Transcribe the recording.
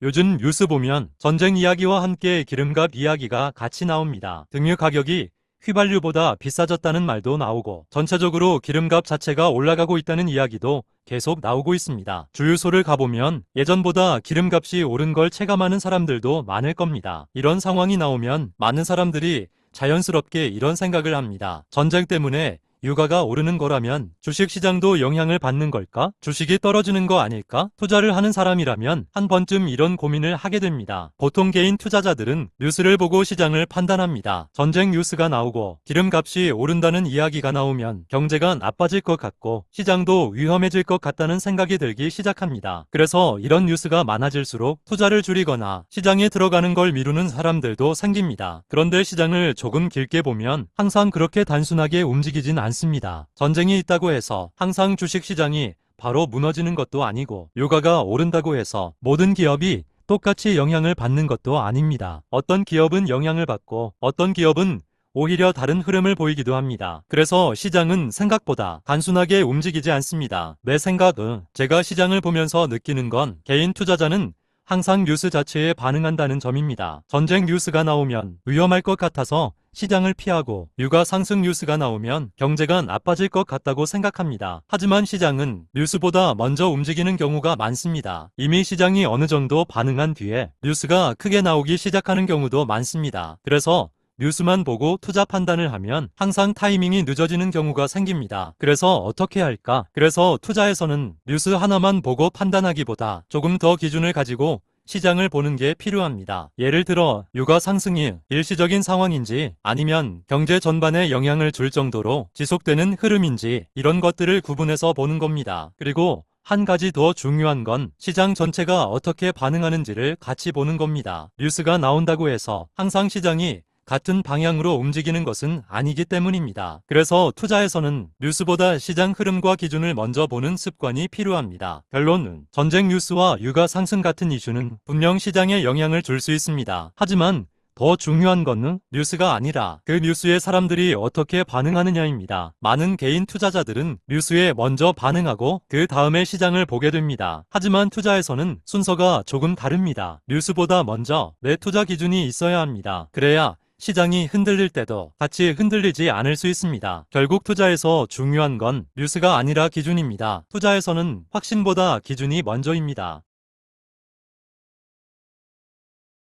요즘 뉴스 보면 전쟁 이야기와 함께 기름값 이야기가 같이 나옵니다. 등유 가격이 휘발유보다 비싸졌다는 말도 나오고 전체적으로 기름값 자체가 올라가고 있다는 이야기도 계속 나오고 있습니다. 주유소를 가보면 예전보다 기름값이 오른 걸 체감하는 사람들도 많을 겁니다. 이런 상황이 나오면 많은 사람들이 자연스럽게 이런 생각을 합니다. 전쟁 때문에 유가가 오르는 거라면 주식시장도 영향을 받는 걸까? 주식이 떨어지는 거 아닐까? 투자를 하는 사람이라면 한 번쯤 이런 고민을 하게 됩니다. 보통 개인 투자자들은 뉴스를 보고 시장을 판단합니다. 전쟁 뉴스가 나오고 기름값이 오른다는 이야기가 나오면 경제가 나빠질 것 같고 시장도 위험해질 것 같다는 생각이 들기 시작합니다. 그래서 이런 뉴스가 많아질수록 투자를 줄이거나 시장에 들어가는 걸 미루는 사람들도 생깁니다. 그런데 시장을 조금 길게 보면 항상 그렇게 단순하게 움직이진 않습니다. 전쟁이 있다고 해서 항상 주식시장이 바로 무너지는 것도 아니고 유가가 오른다고 해서 모든 기업이 똑같이 영향을 받는 것도 아닙니다. 어떤 기업은 영향을 받고 어떤 기업은 오히려 다른 흐름을 보이기도 합니다. 그래서 시장은 생각보다 단순하게 움직이지 않습니다. 내 생각은 제가 시장을 보면서 느끼는 건 개인 투자자는 항상 뉴스 자체에 반응한다는 점입니다. 전쟁 뉴스가 나오면 위험할 것 같아서 시장을 피하고 유가 상승 뉴스가 나오면 경제가 나빠질 것 같다고 생각합니다. 하지만 시장은 뉴스보다 먼저 움직이는 경우가 많습니다. 이미 시장이 어느 정도 반응한 뒤에 뉴스가 크게 나오기 시작하는 경우도 많습니다. 그래서 뉴스만 보고 투자 판단을 하면 항상 타이밍이 늦어지는 경우가 생깁니다. 그래서 어떻게 할까? 그래서 투자에서는 뉴스 하나만 보고 판단하기보다 조금 더 기준을 가지고 시장을 보는 게 필요합니다. 예를 들어 유가 상승이 일시적인 상황인지 아니면 경제 전반에 영향을 줄 정도로 지속되는 흐름인지 이런 것들을 구분해서 보는 겁니다. 그리고 한 가지 더 중요한 건 시장 전체가 어떻게 반응하는지를 같이 보는 겁니다. 뉴스가 나온다고 해서 항상 시장이 같은 방향으로 움직이는 것은 아니기 때문입니다. 그래서 투자에서는 뉴스보다 시장 흐름과 기준을 먼저 보는 습관이 필요합니다. 결론은 전쟁 뉴스와 유가 상승 같은 이슈는 분명 시장에 영향을 줄 수 있습니다. 하지만 더 중요한 것은 뉴스가 아니라 그 뉴스에 사람들이 어떻게 반응하느냐입니다. 많은 개인 투자자들은 뉴스에 먼저 반응하고 그 다음에 시장을 보게 됩니다. 하지만 투자에서는 순서가 조금 다릅니다. 뉴스보다 먼저 내 투자 기준이 있어야 합니다. 그래야 시장이 흔들릴 때도 같이 흔들리지 않을 수 있습니다. 결국 투자에서 중요한 건 뉴스가 아니라 기준입니다. 투자에서는 확신보다 기준이 먼저입니다.